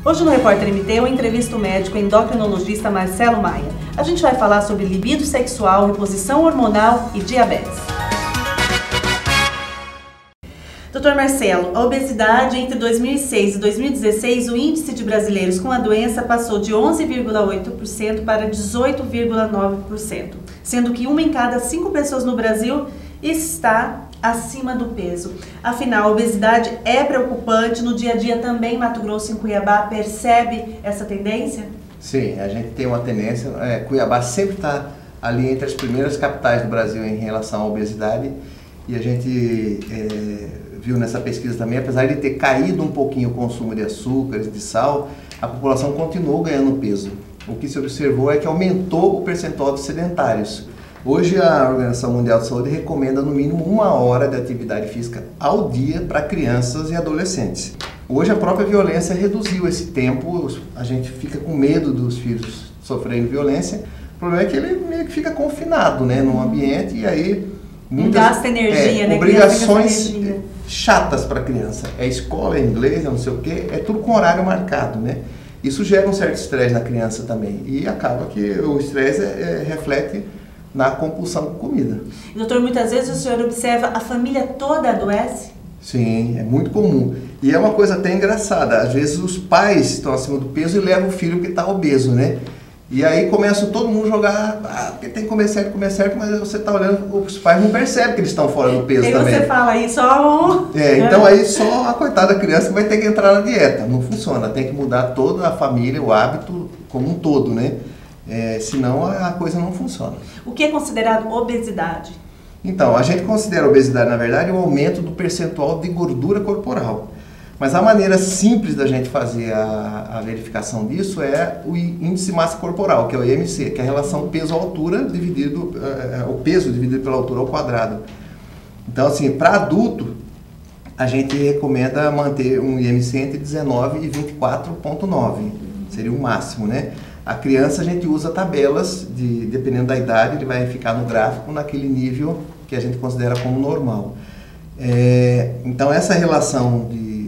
Hoje no Repórter MT eu entrevisto o médico endocrinologista Marcelo Maia. A gente vai falar sobre libido sexual, reposição hormonal e diabetes. Doutor Marcelo, a obesidade entre 2006 e 2016, o índice de brasileiros com a doença passou de 11,8% para 18,9%, sendo que 1 em cada 5 pessoas no Brasil está acima do peso. Afinal, a obesidade é preocupante. No dia a dia também, Mato Grosso e Cuiabá percebe essa tendência? Sim, a gente tem uma tendência. Cuiabá sempre está ali entre as primeiras capitais do Brasil em relação à obesidade, e a gente viu nessa pesquisa também, apesar de ter caído um pouquinho o consumo de açúcares, de sal, a população continuou ganhando peso. O que se observou é que aumentou o percentual de sedentários. Hoje a Organização Mundial de Saúde recomenda no mínimo 1 hora de atividade física ao dia para crianças e adolescentes. Hoje a própria violência reduziu esse tempo, a gente fica com medo dos filhos sofrerem violência. O problema é que ele meio que fica confinado, né, num ambiente, e aí muitas gasta energia, né? Obrigações chatas para a criança. É escola, é inglês, é não sei o quê, é tudo com horário marcado, né? Isso gera um certo estresse na criança também, e acaba que o estresse reflete na compulsão com comida. Doutor, muitas vezes o senhor observa a família toda adoece? Sim, é muito comum. E é uma coisa até engraçada. Às vezes os pais estão acima do peso e levam o filho que está obeso, né? E aí começa todo mundo a jogar, porque tem que comer certo, mas você está olhando, os pais não percebem que eles estão fora do peso também. E você fala aí só então aí só a coitada criança vai ter que entrar na dieta. Não funciona, tem que mudar toda a família, o hábito como um todo, né? Senão a coisa não funciona. O que é considerado obesidade? Então, a gente considera obesidade, na verdade, o aumento do percentual de gordura corporal. Mas a maneira simples da gente fazer a verificação disso é o índice de massa corporal, que é o IMC, que é a relação peso-altura dividido, o peso dividido pela altura ao quadrado. Então, assim, para adulto, a gente recomenda manter um IMC entre 19 e 24,9, seria o máximo, né? A criança, a gente usa tabelas, dependendo da idade, ele vai ficar no gráfico naquele nível que a gente considera como normal. Então, essa relação de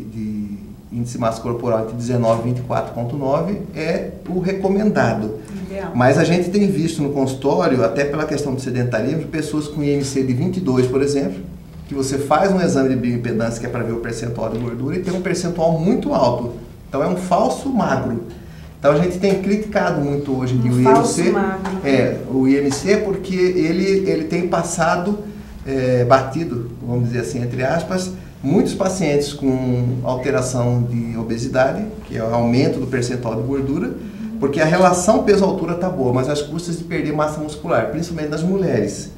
índice de massa corporal entre 19 e 24,9 é o recomendado. Ideal. Mas a gente tem visto no consultório, até pela questão do sedentarismo, pessoas com IMC de 22, por exemplo, que você faz um exame de bioimpedância, que é para ver o percentual de gordura, e tem um percentual muito alto. Então, é um falso magro. Então a gente tem criticado muito hoje em dia o IMC. O IMC, porque ele tem passado batido, vamos dizer assim, entre aspas, muitos pacientes com alteração de obesidade, que é o aumento do percentual de gordura, porque a relação peso-altura está boa, mas às custas de perder massa muscular, principalmente nas mulheres.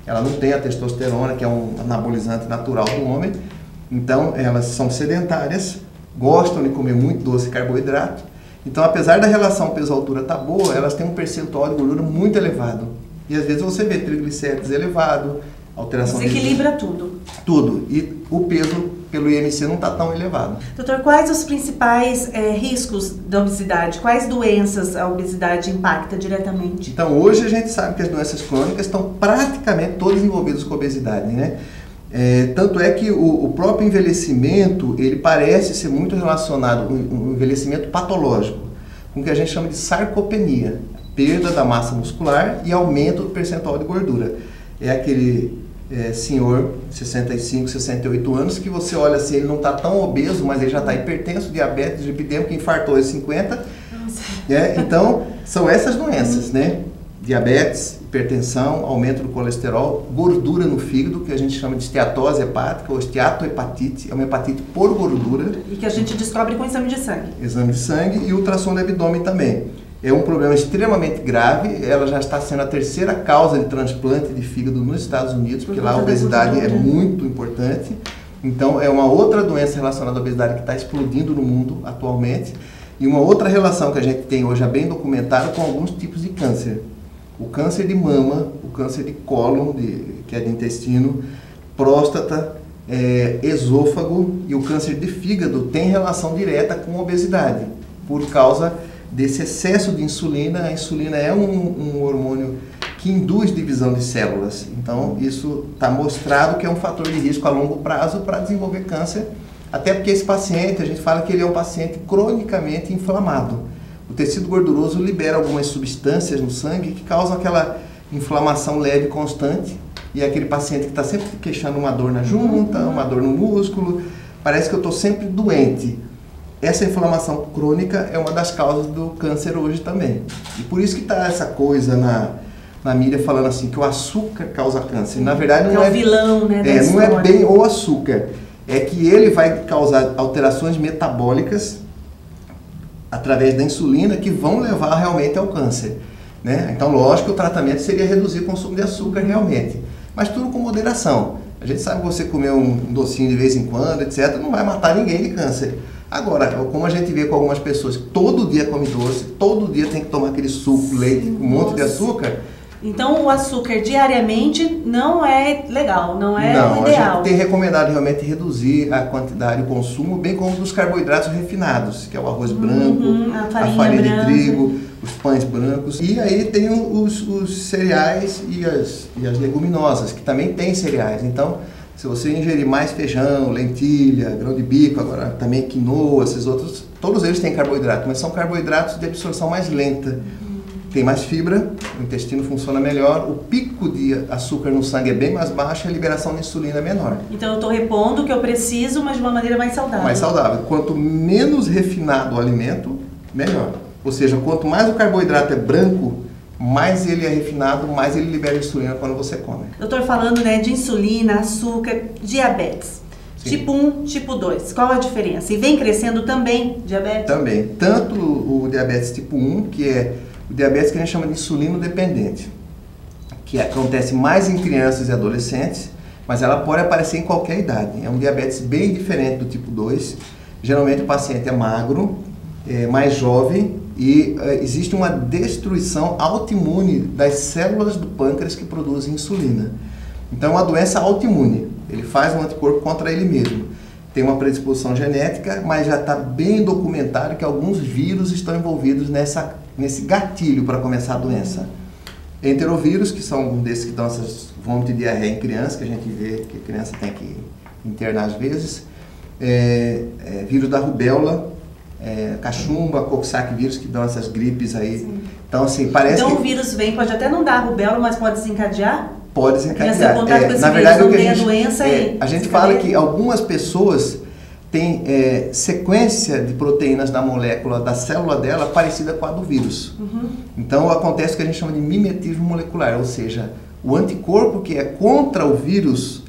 Ela não tem a testosterona, que é um anabolizante natural do homem, então elas são sedentárias, gostam de comer muito doce e carboidrato. Então, apesar da relação peso-altura estar boa, elas têm um percentual de gordura muito elevado. E às vezes você vê triglicéridos elevado, alteração de... Desequilibra tudo. Tudo. E o peso pelo IMC não está tão elevado. Doutor, quais os principais riscos da obesidade? Quais doenças a obesidade impacta diretamente? Então, hoje a gente sabe que as doenças crônicas estão praticamente todas envolvidas com a obesidade, né? Tanto é que o próprio envelhecimento, ele parece ser muito relacionado com um envelhecimento patológico, com o que a gente chama de sarcopenia, perda da massa muscular e aumento do percentual de gordura. É aquele senhor, 65, 68 anos, que você olha assim, ele não está tão obeso, mas ele já está hipertenso, diabetes, lipidêmico, infartou aos 50. Então, são essas doenças, né? Diabetes, hipertensão, aumento do colesterol, gordura no fígado, que a gente chama de esteatose hepática ou esteatohepatite, é uma hepatite por gordura. E que a gente descobre com exame de sangue. Exame de sangue e ultrassom do abdômen também. É um problema extremamente grave, ela já está sendo a 3ª causa de transplante de fígado nos Estados Unidos, porque lá a obesidade é muito importante. Então, é uma outra doença relacionada à obesidade que está explodindo no mundo atualmente. E uma outra relação que a gente tem hoje, já bem documentada, com alguns tipos de câncer. O câncer de mama, o câncer de cólon, que é de intestino, próstata, esôfago e o câncer de fígado tem relação direta com obesidade, por causa desse excesso de insulina. A insulina é um hormônio que induz divisão de células. Então, isso está mostrado que é um fator de risco a longo prazo para desenvolver câncer, Até porque esse paciente, a gente fala que ele é um paciente cronicamente inflamado. O tecido gorduroso libera algumas substâncias no sangue que causam aquela inflamação leve constante, e é aquele paciente que está sempre queixando uma dor na junta, uma dor no músculo, parece que eu estou sempre doente. Essa inflamação crônica é uma das causas do câncer hoje também. E por isso que está essa coisa na mídia falando assim, que o açúcar causa câncer. Na verdade não é o vilão, né, não é bem o açúcar, é que ele vai causar alterações metabólicas através da insulina que vão levar realmente ao câncer, né? Então, lógico que o tratamento seria reduzir o consumo de açúcar realmente, mas tudo com moderação. A gente sabe que você comer um docinho de vez em quando, etc., não vai matar ninguém de câncer. Agora, como a gente vê com algumas pessoas que todo dia comem doce, todo dia tem que tomar aquele suco, leite, com um monte de açúcar. Então, o açúcar diariamente não é legal, não é o ideal. A gente tem recomendado realmente reduzir a quantidade de consumo, bem como dos carboidratos refinados, que é o arroz branco, a farinha de trigo, os pães brancos. E aí tem os cereais e as leguminosas, que também tem cereais. Então, se você ingerir mais feijão, lentilha, grão de bico, agora também quinoa, esses outros, todos eles têm carboidrato, mas são carboidratos de absorção mais lenta. Tem mais fibra, o intestino funciona melhor, o pico de açúcar no sangue é bem mais baixo e a liberação de insulina é menor. Então eu estou repondo o que eu preciso, mas de uma maneira mais saudável. Mais saudável. Quanto menos refinado o alimento, melhor. Ou seja, quanto mais o carboidrato é branco, mais ele é refinado, mais ele libera insulina quando você come. Doutor, falando, né, de insulina, açúcar, diabetes. Sim. Tipo 1, tipo 2, qual a diferença? E vem crescendo também diabetes? Também. Tanto o diabetes tipo 1, que é o diabetes que a gente chama de insulino dependente, que acontece mais em crianças e adolescentes, mas ela pode aparecer em qualquer idade. É um diabetes bem diferente do tipo 2. Geralmente o paciente é magro, mais jovem, e existe uma destruição autoimune das células do pâncreas que produzem insulina. Então é uma doença autoimune, ele faz um anticorpo contra ele mesmo. Tem uma predisposição genética, mas já está bem documentado que alguns vírus estão envolvidos nesse gatilho para começar a doença. Enterovírus, que são um desses que dão essas vômitos de diarreia em criança, que a gente vê que a criança tem que internar às vezes. Vírus da rubéola, cachumba, coxsackie vírus, que dão essas gripes aí. Sim. Então, assim, parece o vírus vem, pode até não dar rubéola, mas pode desencadear? Pode desencadear. Na verdade, a gente fala que algumas pessoas têm sequência de proteínas na molécula da célula dela parecida com a do vírus. Então, acontece o que a gente chama de mimetismo molecular, ou seja, o anticorpo que é contra o vírus,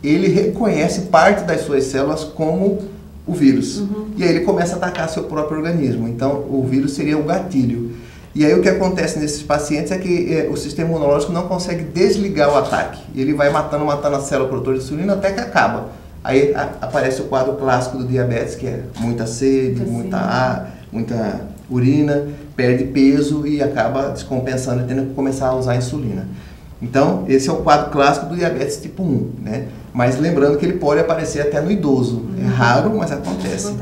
ele reconhece parte das suas células como o vírus. E aí ele começa a atacar seu próprio organismo. Então, o vírus seria o gatilho. E aí o que acontece nesses pacientes é que o sistema imunológico não consegue desligar o ataque. Ele vai matando a célula produtora de insulina até que acaba. Aí aparece o quadro clássico do diabetes, que é muita sede, muita urina, perde peso e acaba descompensando e tendo que começar a usar a insulina. Então, esse é o quadro clássico do diabetes tipo 1, né? Mas lembrando que ele pode aparecer até no idoso. É raro, mas acontece.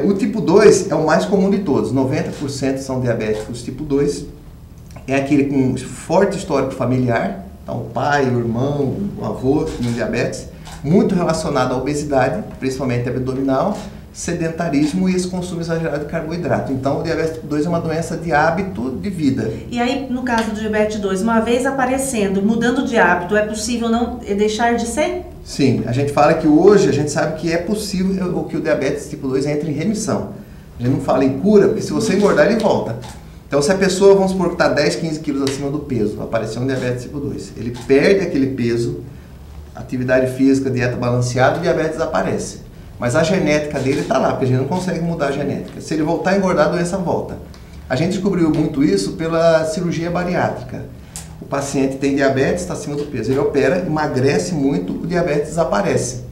O tipo 2 é o mais comum de todos, 90% são diabéticos tipo 2, é aquele com forte histórico familiar, então o pai, o irmão, o avô tinham diabetes, muito relacionado à obesidade, principalmente abdominal, sedentarismo e esse consumo exagerado de carboidrato. Então o diabetes tipo 2 é uma doença de hábito de vida. E aí, no caso do diabetes 2, uma vez aparecendo, mudando de hábito, é possível não deixar de ser? Sim, a gente fala que hoje a gente sabe que é possível que o diabetes tipo 2 entre em remissão. A gente não fala em cura, porque se você engordar ele volta. Então se a pessoa, vamos supor que está 10, 15 quilos acima do peso, apareceu um diabetes tipo 2, ele perde aquele peso, atividade física, dieta balanceada, o diabetes desaparece. Mas a genética dele está lá, porque a gente não consegue mudar a genética. Se ele voltar a engordar, a doença volta. A gente descobriu muito isso pela cirurgia bariátrica. O paciente tem diabetes, está acima do peso. Ele opera, emagrece muito, o diabetes desaparece.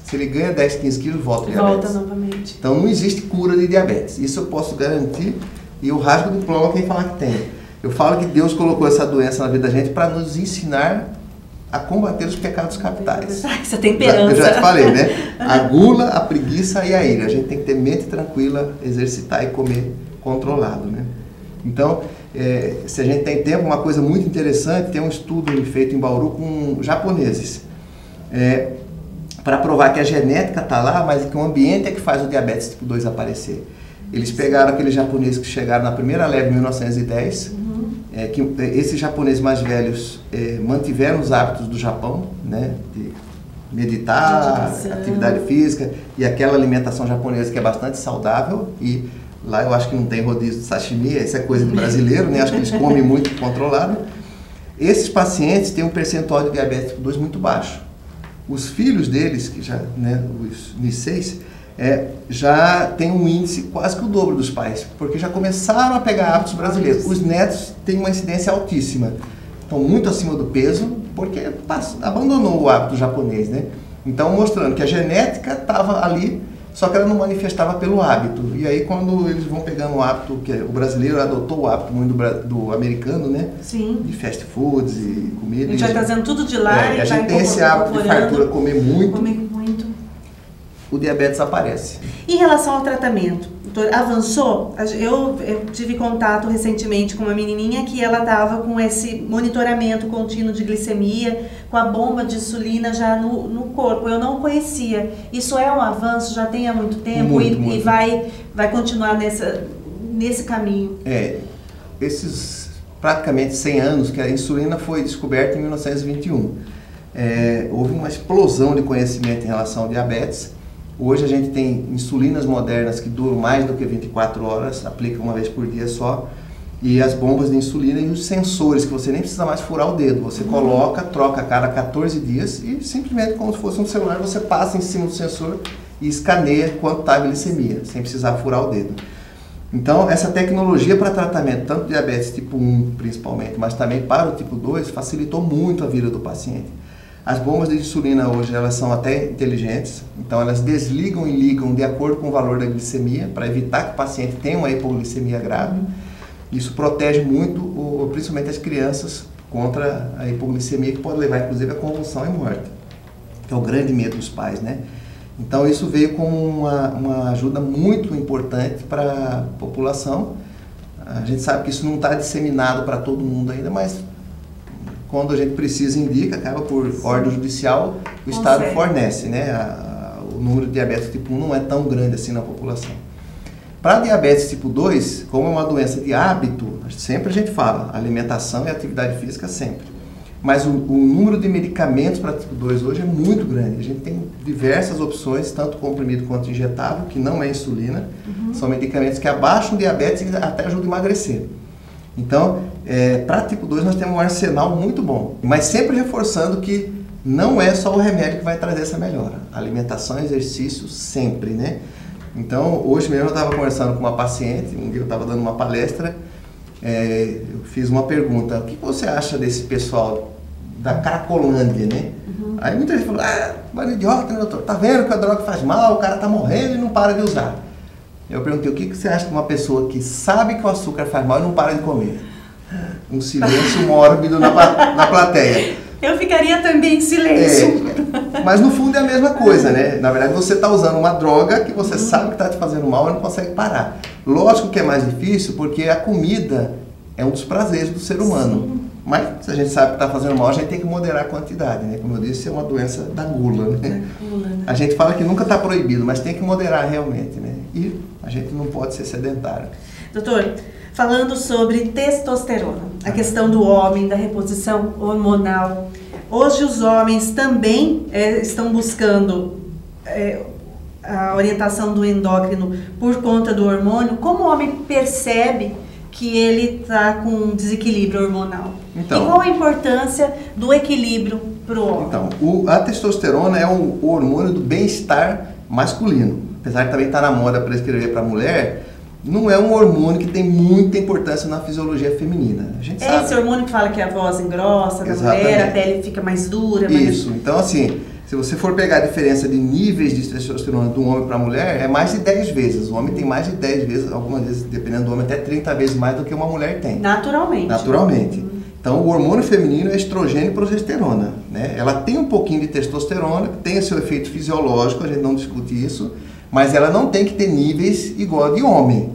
Se ele ganha 10, 15 quilos, volta o diabetes. Volta novamente. Então não existe cura de diabetes. Isso eu posso garantir e eu rasgo o diploma quem falar que tem. Eu falo que Deus colocou essa doença na vida da gente para nos ensinar a combater os pecados capitais. Essa temperança. Eu já te falei, né? A gula, a preguiça e a ira. A gente tem que ter mente tranquila, exercitar e comer controlado, né? Então, se a gente tem tempo, uma coisa muito interessante, tem um estudo feito em Bauru com japoneses. para provar que a genética está lá, mas que o ambiente é que faz o diabetes tipo 2 aparecer. Eles pegaram aqueles japoneses que chegaram na primeira leva em 1910, que esses japoneses mais velhos mantiveram os hábitos do Japão, né, de meditar, atividade física e aquela alimentação japonesa que é bastante saudável. E lá eu acho que não tem rodízio de sashimi, isso é coisa do brasileiro, né? Acho que eles comem muito controlado. Esses pacientes têm um percentual de diabetes tipo 2 muito baixo. Os filhos deles, que já, né, os Niseis, já tem um índice quase que o dobro dos pais, porque já começaram a pegar hábitos brasileiros. Os netos têm uma incidência altíssima, estão muito acima do peso, porque abandonou o hábito japonês, né? Então, mostrando que a genética estava ali, só que ela não manifestava pelo hábito. E aí, quando eles vão pegando o hábito, que o brasileiro adotou o hábito muito do americano, né? Sim. De fast foods e comida. A gente vai trazendo tudo de lá e a gente tem esse hábito de fartura, comer muito. O diabetes aparece. Em relação ao tratamento, doutor, avançou? Eu tive contato recentemente com uma menininha que ela estava com esse monitoramento contínuo de glicemia, com a bomba de insulina já no corpo. Eu não conhecia. Isso é um avanço, já tem há muito tempo muito. E vai continuar nesse caminho. Esses praticamente 100 anos que a insulina foi descoberta em 1921. Houve uma explosão de conhecimento em relação ao diabetes. Hoje a gente tem insulinas modernas que duram mais do que 24 horas, aplica uma vez por dia só, e as bombas de insulina e os sensores, que você nem precisa mais furar o dedo, você coloca, troca a cada 14 dias e simplesmente como se fosse um celular, você passa em cima do sensor e escaneia quanto está a glicemia, sem precisar furar o dedo. Então, essa tecnologia para tratamento, tanto diabetes tipo 1 principalmente, mas também para o tipo 2, facilitou muito a vida do paciente. As bombas de insulina hoje, elas são até inteligentes, então elas desligam e ligam de acordo com o valor da glicemia, para evitar que o paciente tenha uma hipoglicemia grave. Isso protege muito, principalmente as crianças, contra a hipoglicemia, que pode levar inclusive a convulsão e morte, que é o grande medo dos pais, né? Então isso veio como uma ajuda muito importante para a população. A gente sabe que isso não está disseminado para todo mundo ainda, mas quando a gente precisa, indica, acaba por ordem judicial, o Estado fornece, né? O número de diabetes tipo 1 não é tão grande assim na população. Para diabetes tipo 2, como é uma doença de hábito, sempre a gente fala, alimentação e atividade física sempre. Mas o número de medicamentos para tipo 2 hoje é muito grande. A gente tem diversas opções, tanto comprimido quanto injetável, que não é insulina. São medicamentos que abaixam o diabetes e até ajudam a emagrecer. Então, para tipo 2 nós temos um arsenal muito bom, mas sempre reforçando que não é só o remédio que vai trazer essa melhora. Alimentação e exercício sempre, né? Então, hoje mesmo eu estava conversando com uma paciente, um dia eu estava dando uma palestra, eu fiz uma pergunta: o que você acha desse pessoal da Cracolândia, né? Aí muita gente falou: mas idiota, né, doutor? Tá vendo que a droga faz mal, o cara tá morrendo e não para de usar. Eu perguntei: o que você acha de uma pessoa que sabe que o açúcar faz mal e não para de comer? Um silêncio mórbido na plateia. Eu ficaria também em silêncio. Mas no fundo é a mesma coisa, né? Na verdade você está usando uma droga que você sabe que está te fazendo mal e não consegue parar. Lógico que é mais difícil porque a comida é um dos prazeres do ser humano. Sim. Mas se a gente sabe que está fazendo mal, a gente tem que moderar a quantidade, né? Como eu disse, é uma doença da gula, né? A gente fala que nunca está proibido, mas tem que moderar realmente, né? E a gente não pode ser sedentário. Doutor, falando sobre testosterona, a questão do homem, da reposição hormonal. Hoje os homens também estão buscando a orientação do endócrino por conta do hormônio. Como o homem percebe que ele está com um desequilíbrio hormonal? Então, e qual a importância do equilíbrio para o homem? Então, a testosterona é o hormônio do bem-estar masculino. Apesar de também estar na moda para escrever para a mulher, não é um hormônio que tem muita importância na fisiologia feminina. A gente sabe. Esse hormônio que fala que a voz engrossa da mulher, a pele fica mais dura. Isso. Então, assim, se você for pegar a diferença de níveis de testosterona de um homem para a mulher, é mais de 10 vezes. O homem tem mais de 10 vezes, algumas vezes, dependendo do homem, até 30 vezes mais do que uma mulher tem. Naturalmente. Naturalmente. Então, o hormônio feminino é estrogênio e progesterona, né? Ela tem um pouquinho de testosterona, que tem o seu efeito fisiológico, a gente não discute isso, mas ela não tem que ter níveis igual a de homem,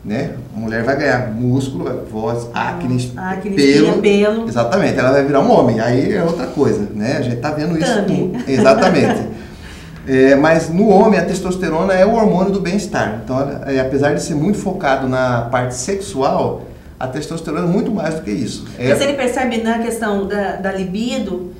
né? A mulher vai ganhar músculo, voz, acne, pelo. Exatamente, ela vai virar um homem, aí é outra coisa, né? A gente tá vendo isso. Exatamente. Mas no homem a testosterona é o hormônio do bem-estar. Então, apesar de ser muito focado na parte sexual, a testosterona é muito mais do que isso. Mas ele percebe na questão da libido,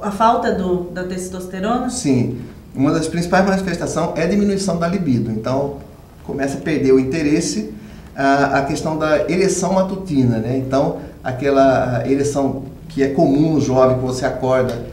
a falta da testosterona? Sim. Uma das principais manifestações é a diminuição da libido. Então, começa a perder o interesse, a questão da ereção matutina, né? Então, aquela ereção que é comum no jovem, que você acorda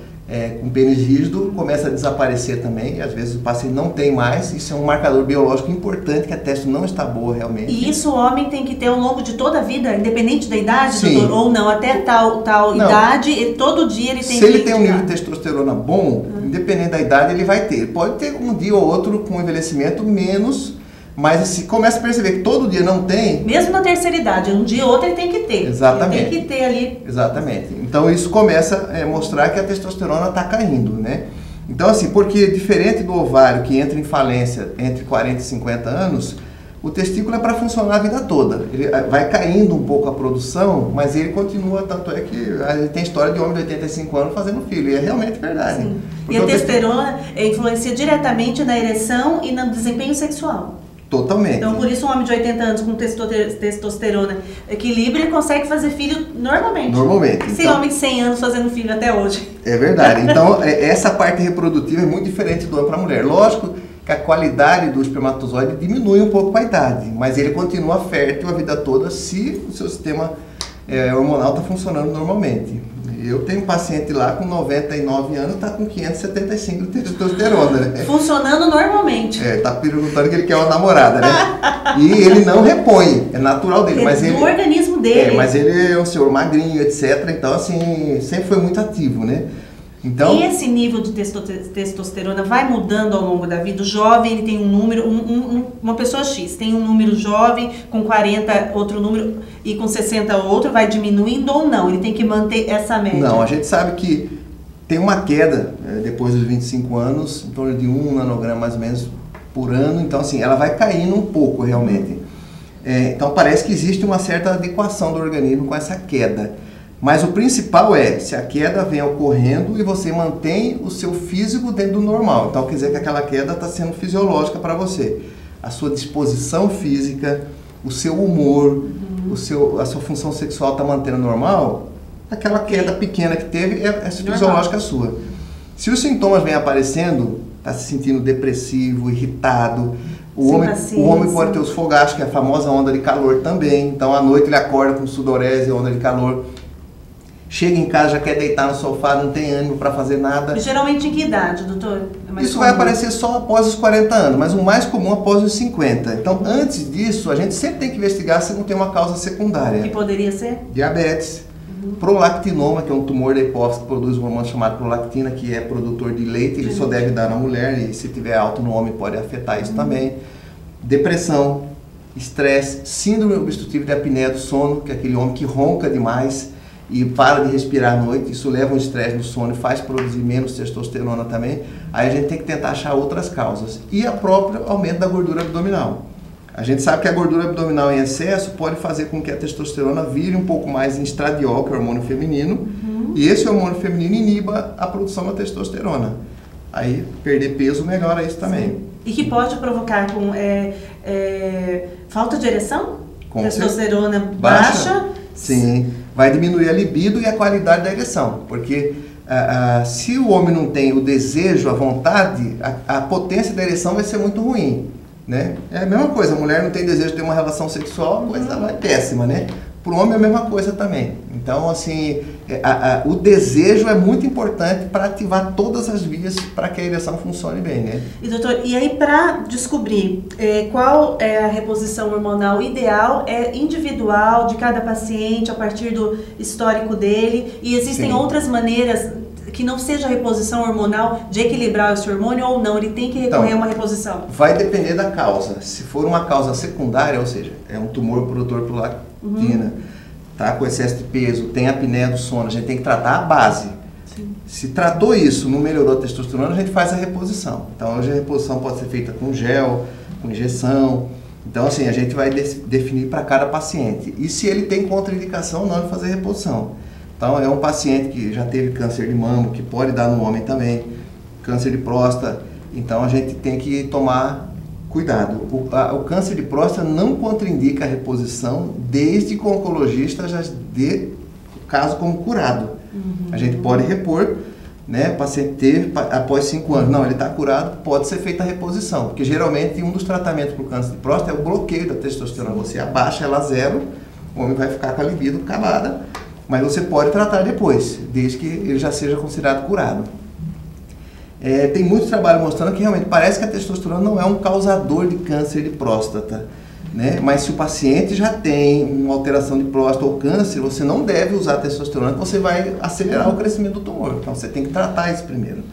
com pênis rígido, começa a desaparecer também, e às vezes o paciente não tem mais. Isso é um marcador biológico importante, que a testo não está boa realmente. E isso o homem tem que ter ao longo de toda a vida, independente da idade, Sim. doutor? Ou não, até tal idade, todo dia ele tem que... Se ele tem um nível de testosterona bom, independente da idade, ele vai ter. Ele pode ter um dia ou outro com envelhecimento menos, mas se começa a perceber que todo dia não tem... Mesmo na terceira idade, um dia ou outro ele tem que ter. Exatamente. Ele tem que ter ali... Exatamente. Então isso começa a mostrar que a testosterona está caindo, né? Então assim, porque diferente do ovário que entra em falência entre 40 e 50 anos, o testículo é para funcionar a vida toda. Ele vai caindo um pouco a produção, mas ele continua, tanto é que tem história de homem de 85 anos fazendo filho, e é realmente verdade. Sim. E a testosterona influencia diretamente na ereção e no desempenho sexual. Totalmente. Então, por isso, um homem de 80 anos com testosterona equilíbrio, ele consegue fazer filho normalmente. Normalmente. Tem homem de 100 anos fazendo filho até hoje. É verdade. Então, essa parte reprodutiva é muito diferente do homem para a mulher. Lógico que a qualidade do espermatozoide diminui um pouco com a idade, mas ele continua fértil a vida toda se o seu sistema hormonal está funcionando normalmente. Eu tenho um paciente lá com 99 anos, está com 575 de testosterona, né? Funcionando normalmente. Tá perguntando que ele quer uma namorada, né? E ele não repõe, é natural dele. Mas do organismo dele. Mas ele é um senhor magrinho, etc. Então, assim, sempre foi muito ativo, né? Então, e esse nível de testosterona vai mudando ao longo da vida? O jovem, ele tem um número, uma pessoa X tem um número jovem, com 40 outro número e com 60 outro, vai diminuindo ou não? Ele tem que manter essa média? Não, a gente sabe que tem uma queda depois dos 25 anos, em torno de 1 nanograma mais ou menos por ano. Então, assim, ela vai caindo um pouco realmente. Então, parece que existe uma certa adequação do organismo com essa queda. Mas o principal se a queda vem ocorrendo e você mantém o seu físico dentro do normal. Então, quer dizer que aquela queda está sendo fisiológica para você. A sua disposição física, o seu humor, a sua função sexual está mantendo normal, aquela queda pequena que teve é fisiológica sua. Se os sintomas vêm aparecendo, está se sentindo depressivo, irritado, o homem pode ter os fogachos, que é a famosa onda de calor também. Então, à noite ele acorda com sudorese, onda de calor. Chega em casa, já quer deitar no sofá, não tem ânimo para fazer nada. E geralmente em que idade, doutor? Isso vai aparecer só após os 40 anos, mas o mais comum após os 50. Então, antes disso, a gente sempre tem que investigar se não tem uma causa secundária. Que poderia ser? Diabetes, prolactinoma, que é um tumor da hipófise que produz um hormônio chamado prolactina, que é produtor de leite, ele só deve dar na mulher, e se tiver alto no homem pode afetar isso também. Depressão, estresse, síndrome obstrutiva de apneia do sono, que é aquele homem que ronca demais e para de respirar à noite, isso leva um estresse no sono e faz produzir menos testosterona também. Aí a gente tem que tentar achar outras causas. E a própria aumento da gordura abdominal. A gente sabe que a gordura abdominal em excesso pode fazer com que a testosterona vire um pouco mais em estradiol, que é o hormônio feminino, e esse hormônio feminino iniba a produção da testosterona. Aí perder peso melhora isso também. Sim. E que pode provocar com falta de ereção? Com testosterona baixa? Sim, vai diminuir a libido e a qualidade da ereção, porque se o homem não tem o desejo, a vontade, a potência da ereção vai ser muito ruim, né? É a mesma coisa, a mulher não tem desejo de ter uma relação sexual, a coisa vai péssima, né? Para o homem é a mesma coisa também. Então, assim, o desejo é muito importante para ativar todas as vias para que a ereção funcione bem, né? E doutor, e aí para descobrir qual é a reposição hormonal ideal, é individual de cada paciente, a partir do histórico dele, e existem outras maneiras que não seja a reposição hormonal de equilibrar esse hormônio ou não, ele tem que recorrer a uma reposição? Vai depender da causa. Se for uma causa secundária, ou seja, é um tumor produtor prolactina, tá com excesso de peso, tem apneia do sono, a gente tem que tratar a base. Sim. Se tratou isso, não melhorou a testosterona, a gente faz a reposição. Então, hoje a reposição pode ser feita com gel, com injeção. Então, assim, a gente vai definir para cada paciente. E se ele tem contraindicação, não de fazer reposição. Então, é um paciente que já teve câncer de mama, que pode dar no homem também, câncer de próstata, Então a gente tem que tomar cuidado. O câncer de próstata não contraindica a reposição desde que o oncologista já dê o caso como curado. A gente pode repor, né? O paciente teve após 5 anos, não, ele está curado, pode ser feita a reposição, porque geralmente um dos tratamentos para o câncer de próstata é o bloqueio da testosterona. Você abaixa ela a 0, o homem vai ficar com a libido acabada, mas você pode tratar depois, desde que ele já seja considerado curado. Tem muito trabalho mostrando que realmente parece que a testosterona não é um causador de câncer de próstata, né? Mas se o paciente já tem uma alteração de próstata ou câncer, você não deve usar testosterona, porque você vai acelerar o crescimento do tumor. Então você tem que tratar isso primeiro.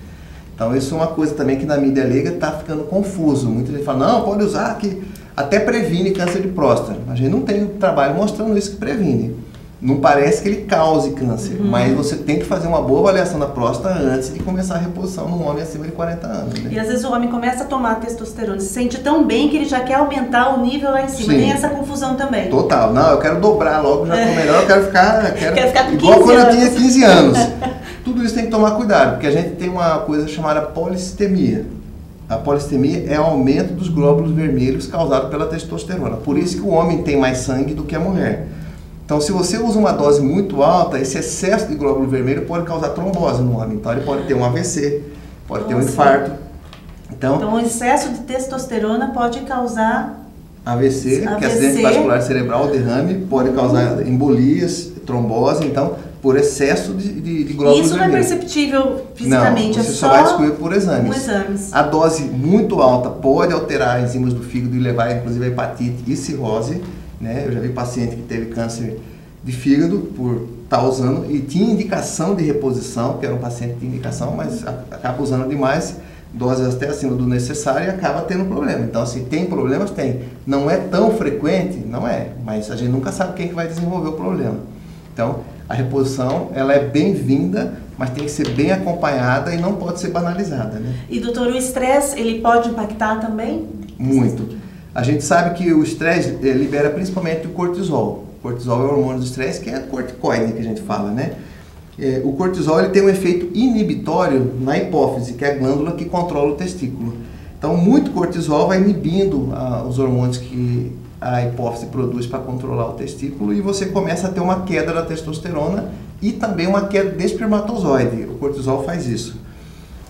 Então isso é uma coisa também que na mídia leiga está ficando confuso. Muita gente fala, não, pode usar que até previne câncer de próstata. A gente não tem trabalho mostrando isso que previne. Não parece que ele cause câncer, mas você tem que fazer uma boa avaliação da próstata antes de começar a reposição num homem acima de 40 anos. Né? E às vezes o homem começa a tomar testosterona, se sente tão bem que ele já quer aumentar o nível lá em cima. Sim. Tem essa confusão também. Total. Não, eu quero dobrar logo, já tô melhor, eu quero ficar com igual 15 quando anos. eu tinha 15 anos. Tudo isso tem que tomar cuidado, porque a gente tem uma coisa chamada polistemia. A polistemia é o aumento dos glóbulos vermelhos causado pela testosterona. Por isso que o homem tem mais sangue do que a mulher. Então, se você usa uma dose muito alta, esse excesso de glóbulo vermelho pode causar trombose no homem. Então, ele pode ter um AVC, pode ter um infarto. Então, o excesso de testosterona pode causar AVC, que é acidente vascular cerebral, derrame, pode causar embolias, trombose. Então, por excesso de glóbulos vermelhos. Isso não é perceptível fisicamente, não, você é só vai descobrir por exames. exames. A dose muito alta pode alterar enzimas do fígado e levar, inclusive, a hepatite e cirrose. Né? Eu já vi paciente que teve câncer de fígado por estar usando e tinha indicação de reposição, que era um paciente de indicação, mas acaba usando demais, doses até acima do necessário e acaba tendo problema. Então, assim, tem problemas? Tem. Não é tão frequente? Não é, mas a gente nunca sabe quem que vai desenvolver o problema. Então, a reposição, ela é bem-vinda, mas tem que ser bem acompanhada e não pode ser banalizada. Né? E, doutor, o estresse, ele pode impactar também? Muito. A gente sabe que o estresse libera principalmente o cortisol. O cortisol é o hormônio do estresse, que é corticoide que a gente fala, né? O cortisol ele tem um efeito inibitório na hipófise, que é a glândula que controla o testículo. Então, muito cortisol vai inibindo os hormônios que a hipófise produz para controlar o testículo e você começa a ter uma queda da testosterona e também uma queda de espermatozoide. O cortisol faz isso.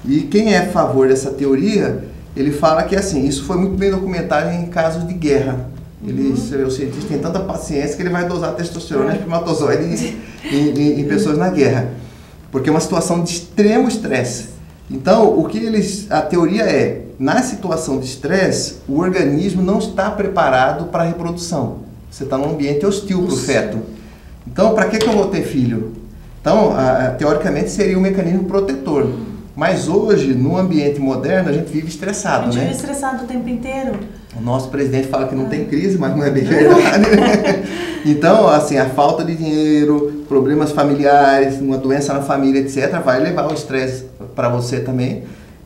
E quem é a favor dessa teoria, ele fala que assim, isso foi muito bem documentado em casos de guerra. O cientista tem tanta paciência que ele vai dosar testosterona e espermatozoide em pessoas na guerra. Porque é uma situação de extremo estresse. Então, a teoria é, na situação de estresse, o organismo não está preparado para a reprodução. Você está num ambiente hostil para o feto. Então, para que eu vou ter filho? Então, teoricamente, seria um mecanismo protetor. Mas hoje, no ambiente moderno, a gente vive estressado, né? A gente vive estressado o tempo inteiro. O nosso presidente fala que não tem crise, mas não é bem verdade. Então, assim, a falta de dinheiro, problemas familiares, uma doença na família, etc., vai levar o estresse para você também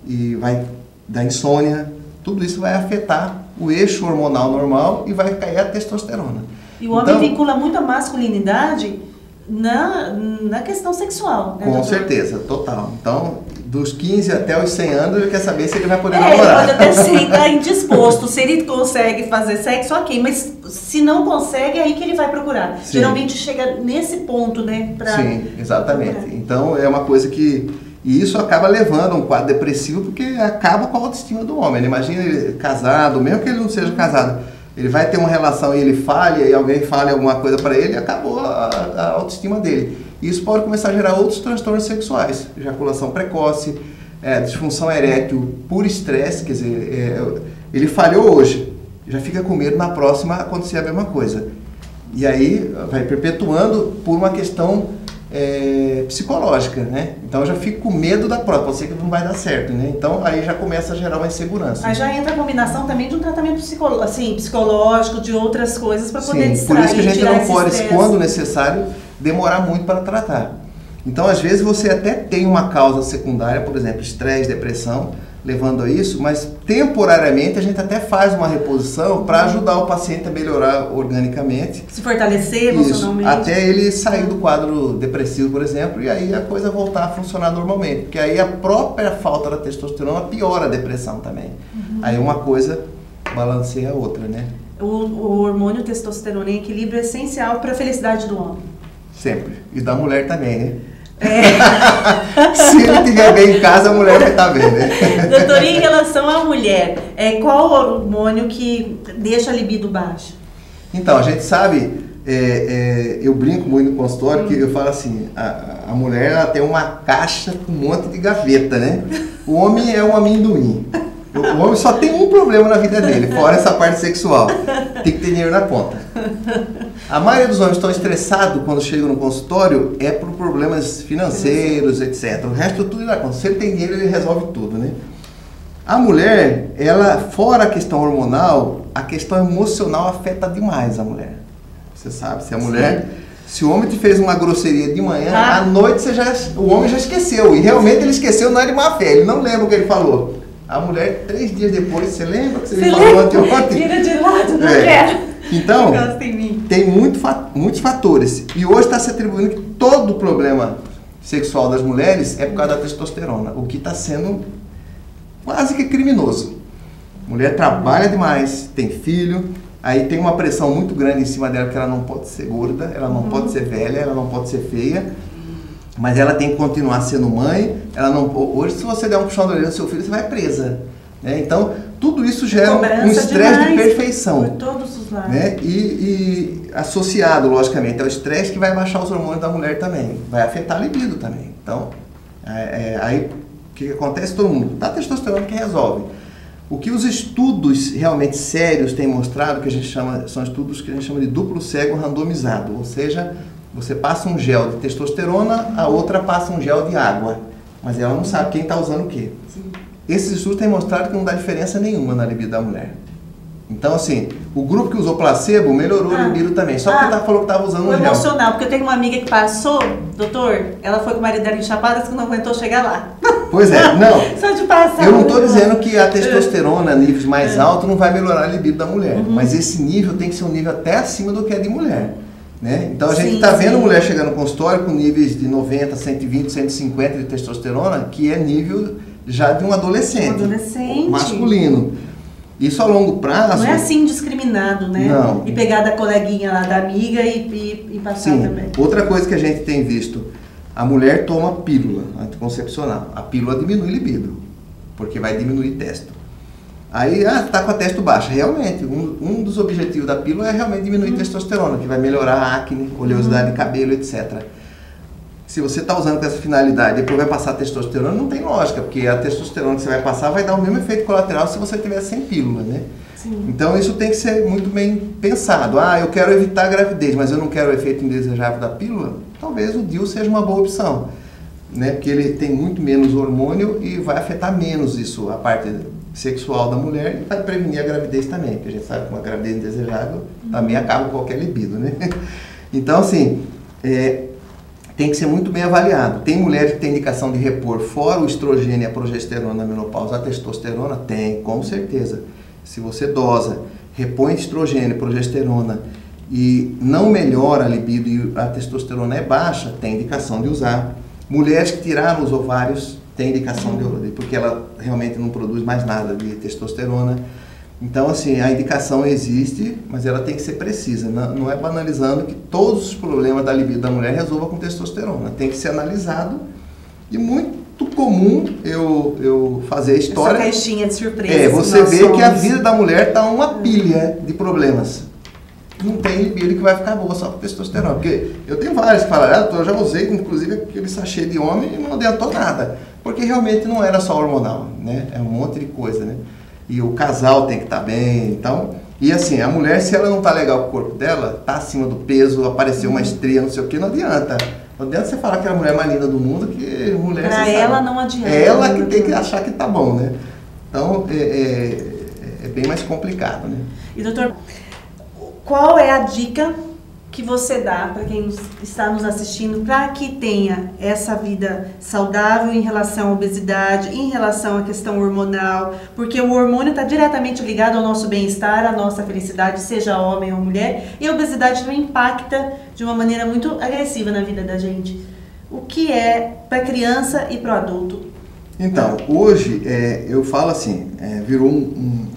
e vai dar insônia. Tudo isso vai afetar o eixo hormonal normal e vai cair a testosterona. E o homem vincula muito a masculinidade na questão sexual, né, com doutor? certeza, total. Então, dos 15 até os 100 anos, ele quer saber se ele vai poder namorar. Ele pode até estar indisposto, se ele consegue fazer sexo, ok, mas se não consegue, é aí que ele vai procurar. Sim. Geralmente chega nesse ponto, né? Sim, exatamente. Procurar. Então, é uma coisa que... E isso acaba levando a um quadro depressivo, porque acaba com a autoestima do homem. Imagina ele casado, mesmo que ele não seja casado, ele vai ter uma relação e ele falha, e alguém fale alguma coisa para ele, e acabou a autoestima dele. Isso pode começar a gerar outros transtornos sexuais, ejaculação precoce, disfunção erétil por estresse, quer dizer, ele falhou hoje, já fica com medo na próxima acontecer a mesma coisa. E aí vai perpetuando por uma questão psicológica, né? Então eu já fico com medo da próxima, pode ser que não vai dar certo, né? Então aí já começa a gerar uma insegurança. Aí já entra a combinação também de um tratamento psicológico, de outras coisas para poder distrair. Por isso que a gente não pode, quando necessário, demorar muito para tratar. Então, às vezes, você até tem uma causa secundária, por exemplo, estresse, depressão, levando a isso, mas temporariamente a gente até faz uma reposição para ajudar o paciente a melhorar organicamente. Se fortalecer emocionalmente. Isso, até ele sair do quadro depressivo, por exemplo, e aí a coisa voltar a funcionar normalmente. Porque aí a própria falta da testosterona piora a depressão também. Aí uma coisa balanceia a outra, né? O hormônio testosterona em equilíbrio é essencial para a felicidade do homem. Sempre. E da mulher também, né? Se ele estiver bem em casa, a mulher vai estar bem, né? Doutor, em relação à mulher, qual o hormônio que deixa a libido baixa? Então, a gente sabe, eu brinco muito no consultório, que eu falo assim, a mulher ela tem uma caixa com um monte de gaveta, né? O homem é um amendoim. O homem só tem um problema na vida dele, fora essa parte sexual. Tem que ter dinheiro na conta. A maioria dos homens estão estressados quando chegam no consultório por problemas financeiros, etc. O resto tudo na conta. Se ele tem dinheiro, ele resolve tudo, né? A mulher, ela, fora a questão hormonal, a questão emocional afeta demais a mulher. Você sabe, se a mulher... Se o homem te fez uma grosseria de manhã, à noite o homem já esqueceu. E realmente ele esqueceu, não é de má fé, ele não lembra o que ele falou. A mulher, 3 dias depois, você lembra que você me falou ontem? Vira de lado, não quero. Então, tem muitos fatores. E hoje está se atribuindo que todo o problema sexual das mulheres é por causa da testosterona, o que está sendo quase que criminoso. A mulher trabalha demais, tem filho, aí tem uma pressão muito grande em cima dela, que ela não pode ser gorda, ela não pode ser velha, ela não pode ser feia. Mas ela tem que continuar sendo mãe. Hoje, se você der um puxão de orelha no seu filho, você vai presa. Né? Então, tudo isso gera um estresse de perfeição. Por todos os lados. Né? E associado, logicamente, ao estresse que vai baixar os hormônios da mulher também. Vai afetar a libido também. Então, aí o que acontece? Todo mundo dá testosterona que resolve. O que os estudos realmente sérios têm mostrado, são estudos que a gente chama de duplo cego randomizado. Ou seja, você passa um gel de testosterona, a outra passa um gel de água. Mas ela não sabe quem está usando o quê. Sim. Esses estudos têm mostrado que não dá diferença nenhuma na libido da mulher. Então, assim, o grupo que usou placebo melhorou a libido também. Só porque falou que estava usando um gel. Emocional, porque eu tenho uma amiga que passou, doutor, ela foi com o marido dela em Chapada, que não aguentou chegar lá. Pois é, não. Só de passar. Eu não estou dizendo que a testosterona, níveis mais altos, não vai melhorar a libido da mulher. Mas esse nível tem que ser um nível até acima do que é de mulher. Né? Então a gente está vendo mulher chegando no consultório com níveis de 90, 120, 150 de testosterona, que é nível já de um adolescente. Masculino. Isso a longo prazo... Não é assim discriminado, né? Não. E pegar da coleguinha lá, da amiga e passar também. Outra coisa que a gente tem visto, a mulher toma pílula anticoncepcional. A pílula diminui libido, porque vai diminuir testo. Aí, tá com a testo baixa. Realmente, um dos objetivos da pílula é realmente diminuir testosterona, que vai melhorar a acne, oleosidade de cabelo, etc. Se você está usando com essa finalidade e depois vai passar testosterona, não tem lógica, porque a testosterona que você vai passar vai dar o mesmo efeito colateral se você tiver sem pílula, né? Sim. Então, isso tem que ser muito bem pensado. Eu quero evitar a gravidez, mas eu não quero o efeito indesejável da pílula. Talvez o DIU seja uma boa opção, né? Porque ele tem muito menos hormônio e vai afetar menos isso, a parte sexual da mulher, e vai prevenir a gravidez também, porque a gente sabe que uma gravidez indesejável também acaba com qualquer libido, né? Então, assim, tem que ser muito bem avaliado. Tem mulheres que têm indicação de repor fora o estrogênio e a progesterona na menopausa, a testosterona? Tem, com certeza. Se você dosa, repõe estrogênio e progesterona e não melhora a libido e a testosterona é baixa, tem indicação de usar. Mulheres que tiraram os ovários tem indicação de uso, porque ela realmente não produz mais nada de testosterona. Então, assim, a indicação existe, mas ela tem que ser precisa. Não é banalizando que todos os problemas da libido da mulher resolva com testosterona. Tem que ser analisado e muito comum eu fazer a história... Essa caixinha de surpresa. Você vê que a vida da mulher está uma pilha de problemas. Não tem libido que vai ficar boa só com testosterona. Porque eu tenho vários que falaram, eu já usei, inclusive, aquele sachê de homem e não adiantou nada. Porque realmente não era só hormonal, né? É um monte de coisa, né? E o casal tem que estar bem, então... E assim, a mulher, se ela não está legal com o corpo dela, está acima do peso, apareceu uma estria, não sei o que, não adianta. Não adianta você falar que é a mulher mais linda do mundo, que mulher... Pra ela não adianta. É ela que tem que achar que tá bom, né? Então, é bem mais complicado, né? E doutor, qual é a dica que você dá para quem está nos assistindo para que tenha essa vida saudável em relação à obesidade, em relação à questão hormonal, porque o hormônio está diretamente ligado ao nosso bem-estar, à nossa felicidade, seja homem ou mulher, e a obesidade não impacta de uma maneira muito agressiva na vida da gente. O que é para criança e para o adulto? Então, hoje eu falo assim, virou um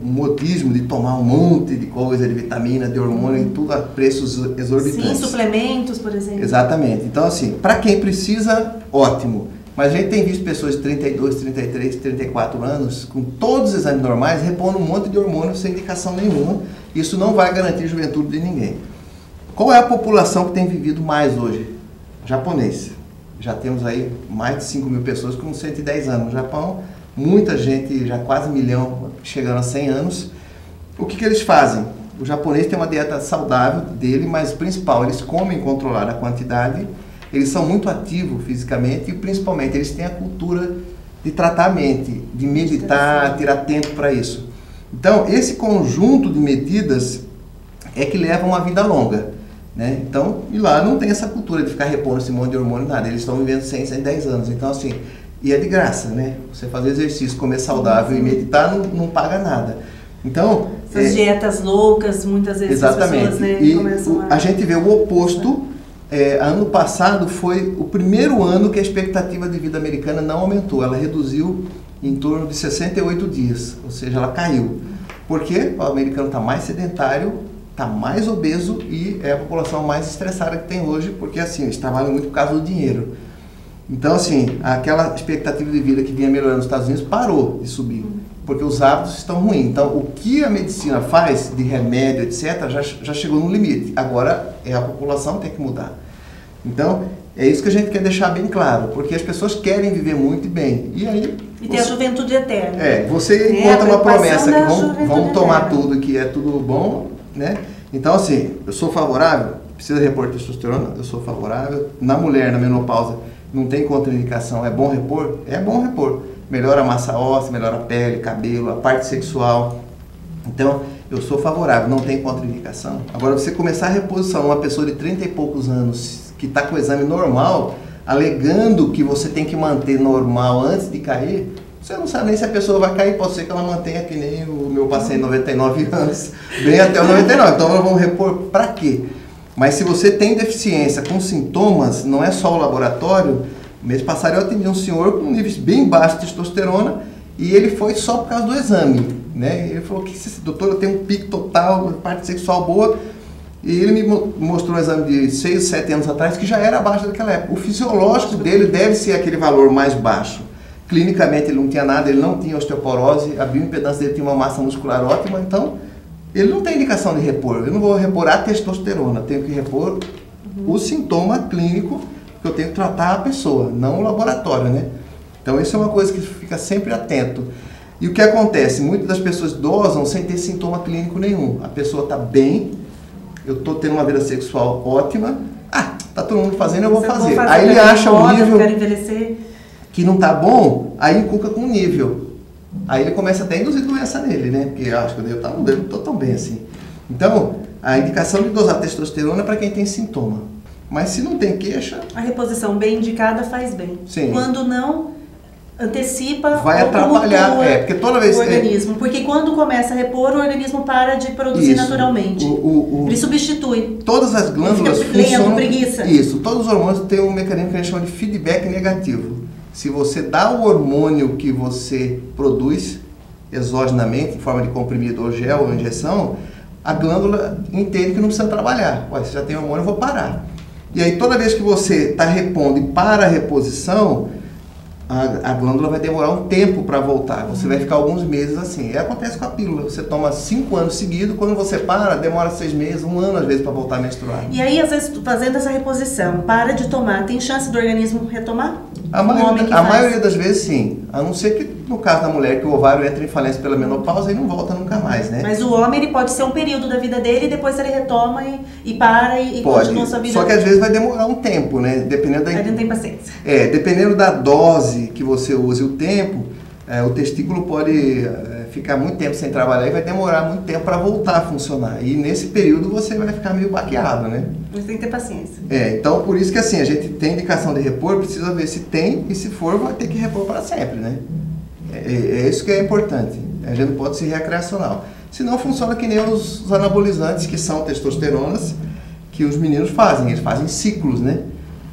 modismo de tomar um monte de coisa, de vitamina, de hormônio, e tudo a preços exorbitantes. Sim, suplementos, por exemplo. Exatamente. Então, assim, para quem precisa, ótimo. Mas a gente tem visto pessoas de 32, 33, 34 anos, com todos os exames normais, repondo um monte de hormônio sem indicação nenhuma. Isso não vai garantir juventude de ninguém. Qual é a população que tem vivido mais hoje? Japonês. Já temos aí mais de 5 mil pessoas com 110 anos no Japão. Muita gente, já quase 1 milhão, chegando a 100 anos. O que eles fazem? O japonês tem uma dieta saudável dele, mas o principal, eles comem controlada a quantidade, eles são muito ativos fisicamente e principalmente eles têm a cultura de tratar a mente, de meditar, tirar tempo para isso. Então, esse conjunto de medidas é que leva uma vida longa, né? Então, e lá não tem essa cultura de ficar repondo esse monte de hormônio, nada. Eles estão vivendo 100, 110 anos. Então, assim, e é de graça, né? Você fazer exercício, comer saudável e meditar não paga nada. Então... Essas dietas loucas, muitas vezes exatamente. As pessoas, né, e começam a gente vê o oposto. Ano passado foi o primeiro ano que a expectativa de vida americana não aumentou. Ela reduziu em torno de 68 dias. Ou seja, ela caiu. Porque o americano está mais sedentário, está mais obeso e é a população mais estressada que tem hoje, porque assim, eles trabalham muito por causa do dinheiro. Então, assim, aquela expectativa de vida que vinha melhorando nos Estados Unidos parou de subir, porque os hábitos estão ruins. Então, o que a medicina faz de remédio, etc., já chegou no limite. Agora, a população tem que mudar. Então, é isso que a gente quer deixar bem claro, porque as pessoas querem viver muito e bem. E aí... E ter a juventude eterna. Você encontra uma promessa que vamos tomar tudo, que é tudo bom, né? Então, assim, eu sou favorável, precisa repor testosterona, eu sou favorável. Na mulher, na menopausa, não tem contraindicação, é bom repor? É bom repor. Melhora a massa óssea, melhora a pele, cabelo, a parte sexual. Então, eu sou favorável, não tem contraindicação. Agora, você começar a reposição numa pessoa de 30 e poucos anos, que está com o exame normal, alegando que você tem que manter normal antes de cair, você não sabe nem se a pessoa vai cair, pode ser que ela mantenha que nem o meu paciente de 99 anos, bem até o 99. Então, nós vamos repor para quê? Mas se você tem deficiência com sintomas, não é só o laboratório. Mês passado eu atendi um senhor com níveis bem baixos de testosterona e ele foi só por causa do exame, né? Ele falou que, doutor, eu tenho um pico total, parte sexual boa, e ele me mostrou um exame de 6, 7 anos atrás que já era abaixo daquela época. O fisiológico dele deve ser aquele valor mais baixo. Clinicamente ele não tinha nada, ele não tinha osteoporose, a bioimpedância dele tinha uma massa muscular ótima, então ele não tem indicação de repor. Eu não vou repor a testosterona, tenho que repor o sintoma clínico, que eu tenho que tratar a pessoa, não o laboratório, né? Então isso é uma coisa que fica sempre atento. E o que acontece? Muitas das pessoas dosam sem ter sintoma clínico nenhum. A pessoa está bem, eu estou tendo uma vida sexual ótima, tá todo mundo fazendo, eu vou fazer. Aí ele acha o nível que não tá bom, aí inculca com o nível. Aí ele começa até a induzir doença nele, né? Porque eu acho que eu não estou tão bem assim. Então, a indicação de dosar testosterona é para quem tem sintoma. Mas se não tem queixa... A reposição bem indicada faz bem. Sim. Quando não, antecipa vai atrapalhar, porque toda vez... o organismo. Porque quando começa a repor, o organismo para de produzir naturalmente. Ele substitui. Todas as glândulas funcionam... preguiça. Isso. Todos os hormônios têm um mecanismo que a gente chama de feedback negativo. Se você dá o hormônio que você produz exogenamente, em forma de comprimido ou gel ou injeção, a glândula entende que não precisa trabalhar. Você já tem hormônio, eu vou parar. E aí toda vez que você está repondo e para a reposição, a glândula vai demorar um tempo para voltar. Você vai ficar alguns meses assim. E acontece com a pílula. Você toma 5 anos seguidos, quando você para, demora 6 meses, 1 ano às vezes para voltar a menstruar. E aí, às vezes, fazendo essa reposição, para de tomar, tem chance do organismo retomar? A maioria das vezes sim. A não ser que, no caso da mulher, que o ovário entra em falência pela menopausa e não volta nunca mais, né? Mas o homem, ele pode ser um período da vida dele e depois ele retoma e para e continua a sua vida. Só que às vezes vai demorar um tempo, né? Dependendo da... Ele não tem paciência. Dependendo da dose que você usa e o tempo, o testículo pode ficar muito tempo sem trabalhar e vai demorar muito tempo para voltar a funcionar. E nesse período você vai ficar meio baqueado, né? Você tem que ter paciência. Então por isso que assim, a gente tem indicação de repor, precisa ver se tem, e se for, vai ter que repor para sempre, né? É isso que é importante. A gente não pode ser recreacional. Senão funciona que nem os anabolizantes, que são testosteronas, que os meninos fazem. Eles fazem ciclos, né?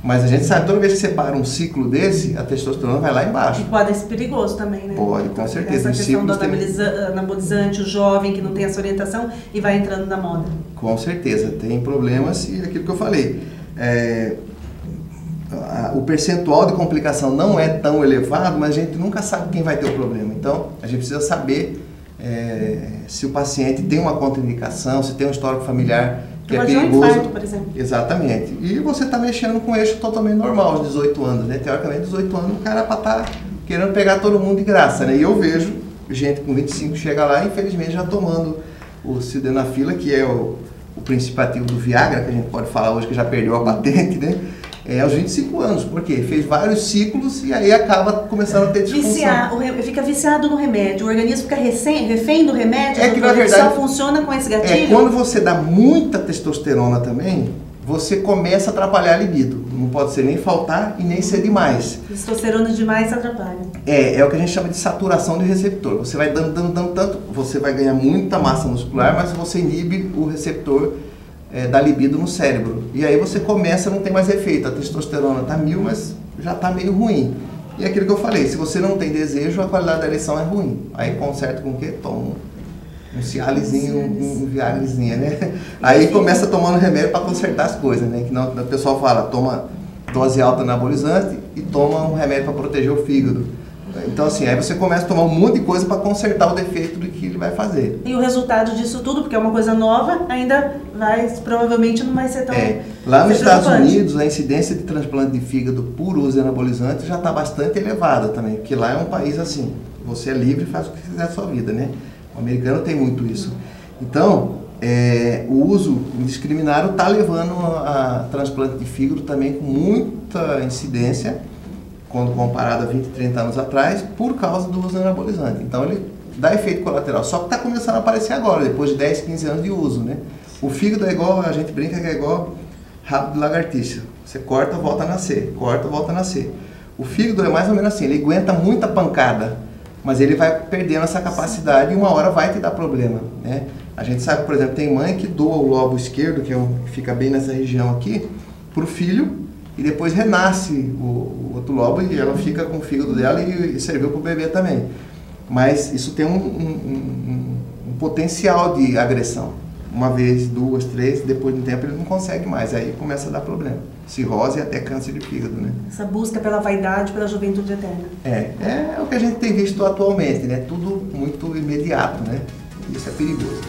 Mas a gente sabe, toda vez que você para um ciclo desse, a testosterona vai lá embaixo. E pode ser perigoso também, né? Pode, com certeza. Essa questão do anabolizante, o jovem que não tem essa orientação e vai entrando na moda. Com certeza, tem problemas e aquilo que eu falei. O percentual de complicação não é tão elevado, mas a gente nunca sabe quem vai ter o problema. Então, a gente precisa saber se o paciente tem uma contraindicação, se tem um histórico familiar que é perigoso. Um infarto, por exemplo. Exatamente. E você está mexendo com um eixo totalmente normal, aos 18 anos, né? Teoricamente, 18 anos, o cara para estar querendo pegar todo mundo de graça, né? E eu vejo gente com 25 chega lá, infelizmente, já tomando o sildenafila, que é o princípio ativo do Viagra, que a gente pode falar hoje que já perdeu a patente, né? Aos 25 anos, porque fez vários ciclos e aí acaba começando a ter disfunção. Fica viciado no remédio, o organismo fica refém do remédio, que na verdade só funciona com esse gatilho. Quando você dá muita testosterona também, você começa a atrapalhar a libido. Não pode ser nem faltar e nem ser demais. Testosterona demais atrapalha. É o que a gente chama de saturação de receptor. Você vai dando tanto, você vai ganhar muita massa muscular, mas você inibe o receptor da libido no cérebro. E aí você começa, não tem mais efeito. A testosterona está 1000, mas já está meio ruim. E aquilo que eu falei, se você não tem desejo, a qualidade da ereção é ruim. Aí conserta com o quê? Toma um Cialiszinho, um Viagrazinha, né? Aí começa tomando remédio para consertar as coisas, né? Que não, o pessoal fala, toma dose alta anabolizante e toma um remédio para proteger o fígado. Então assim, aí você começa a tomar um monte de coisa para consertar o defeito do que ele vai fazer. E o resultado disso tudo, porque é uma coisa nova, ainda provavelmente não vai ser tão... Lá nos Estados Unidos, a incidência de transplante de fígado por uso de anabolizante já está bastante elevada também, porque lá é um país assim, você é livre e faz o que quiser da sua vida, né? O americano tem muito isso. Então, o uso indiscriminado está levando a transplante de fígado também com muita incidência, quando comparado a 20, 30 anos atrás, por causa do uso anabolizante. Então ele dá efeito colateral, só que está começando a aparecer agora, depois de 10, 15 anos de uso, né? O fígado é igual, a gente brinca que é igual rabo de lagartixa. Você corta, volta a nascer, corta, volta a nascer. O fígado é mais ou menos assim, ele aguenta muita pancada, mas ele vai perdendo essa capacidade e uma hora vai te dar problema, né? A gente sabe, por exemplo, tem mãe que doa o lobo esquerdo, que fica bem nessa região aqui, para o filho, e depois renasce o outro lobo e ela fica com o fígado dela e serviu para o bebê também. Mas isso tem um potencial de agressão. Uma vez, duas, três, depois de um tempo ele não consegue mais, aí começa a dar problema. Cirrose e até câncer de fígado, né? Essa busca pela vaidade, pela juventude eterna. É o que a gente tem visto atualmente, né? Tudo muito imediato, né? Isso é perigoso.